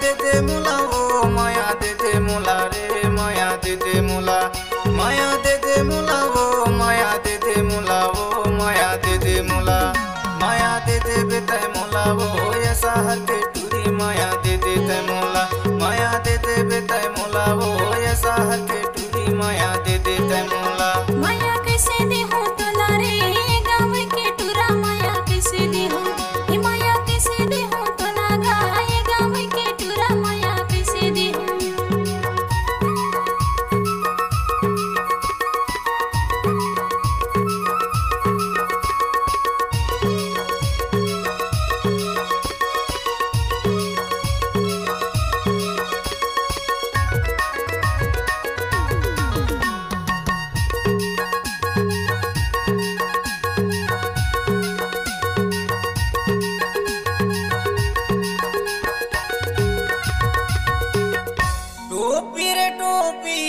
दे दे मुला ओ माया दे दे मुला रे माया दे दे मुला माया दे दे मुला ओ माया दे दे मुला ओ माया दे दे मुला माया दे दे बेतय मुला ओ ऐसा हर के टूरी माया दे दे तय मुला माया दे दे बेतय मुला ओ ऐसा हर के टूरी माया दे दे तय मुला माया कैसे दे हो तोला रे गाँव के टूरा माया कैसे दे हो माया कैसे दे हो तोला गाय गाँव के टूरा माया कैसे दे हो टोपी रे टोपी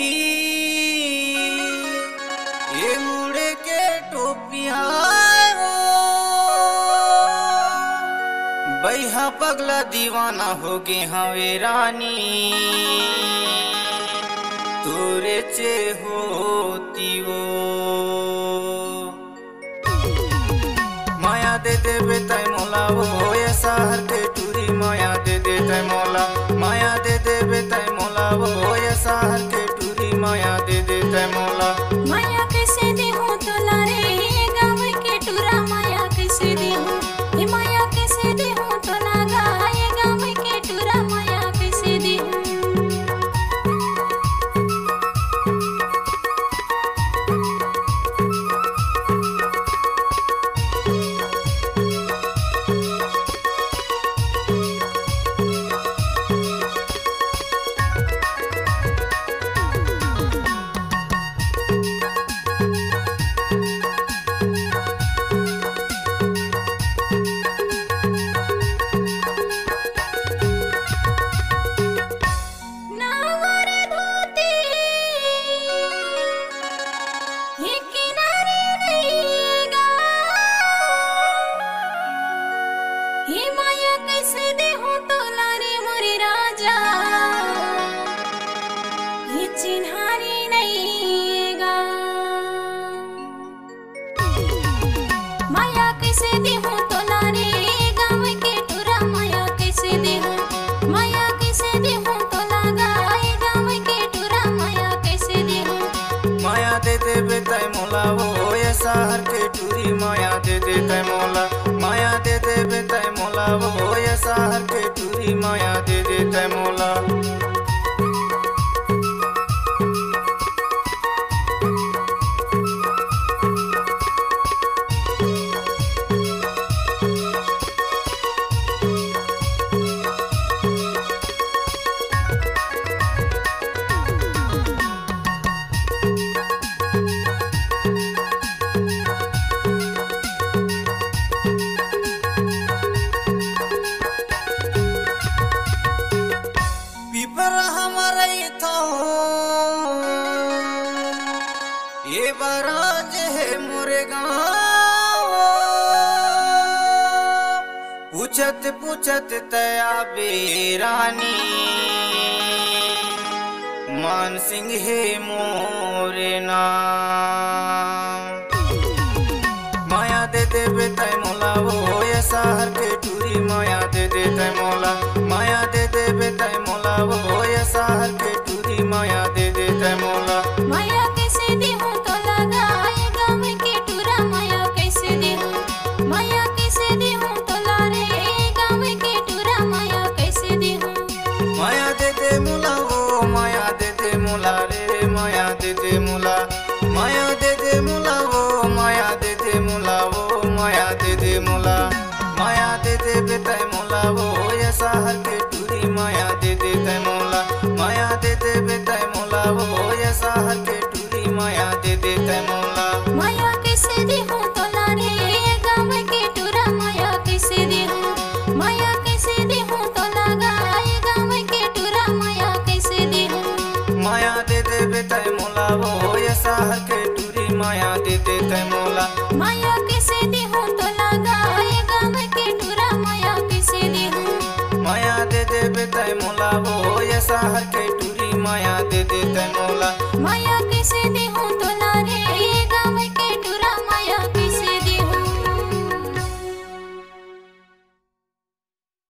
ये मुड़े के टोपिया बैहा पगला दीवाना हो गे हवे रानी तोरे चे होती वो माया दे दे बेतय मोला वो ऐसा हर के टूरी माया दे दे तय मोला माया दे दे बेतय मोला वो ऐसा हर के टूरी माया दे दे तय मोला माया कैसे दे हो तोला रे गाँव के टूरा माया कैसे दे हो माया कैसे दे हो तोला गाय गाँव के टूरा माया कैसे दे हो कैसे दे हो तोला रे मोरे राजा ये चिन्हारी नहीं गा माया कैसे दे हो तोला रे गाँव के टूरा माया कैसे दे हो माया कैसे दे हो तोला गाय गाँव के टूरा माया कैसे दे हो माया दे दे बेतय मोला वो ऐसा हर के टूरी माया दे दे तय मोला माया दे दे बेतय मोला वो ऐसा हर के टूरी माया दे दे तय मोला ये बराज है मोरे गाँव पूछत पूछत तया बेरानी मान सिंह है मोरे नाम माया दे दे बेतय मोला वो ऐसा हर के टूरी माया दे दे तय मोला माया दे दे बेतय मोला वो ऐसा हर के टूरी माया दे दे तय मोला माया कैसे दे हो तोला गाय गाँव के टूरा माया कैसे दे हो माया कैसे दे हो तोला रे गाँव के टूरा माया कैसे दे हो माया दे दे मुला ओ माया दे दे मुला रे माया दे दे मुला माया दे दे मुला ओ माया दे दे मुला ओ माया दे दे मुला माया दे दे बेतय मुला वो ऐसा हर के टूरी माया दे दे तय मुला माया दे दे बेतय मुला वो ऐसा हर के टूरी माया दे दे तय मुला माया कैसे दे हो तोला रे गाँव के टूरा माया कैसे दे हो माया कैसे दे हो तोला गाय गाँव के टूरा माया कैसे दे हो माया दे दे बेतय मुला वो ऐसा हर के टूरी माया दे दे तय मुला माया कैसे दे हो तोला गाय गाँव के टूरा माया कैसे दे हो माया दे दे बेतय तय मोला वो ये शहर के टूरी माया दे दे तय मोला माया कैसे देहूं तो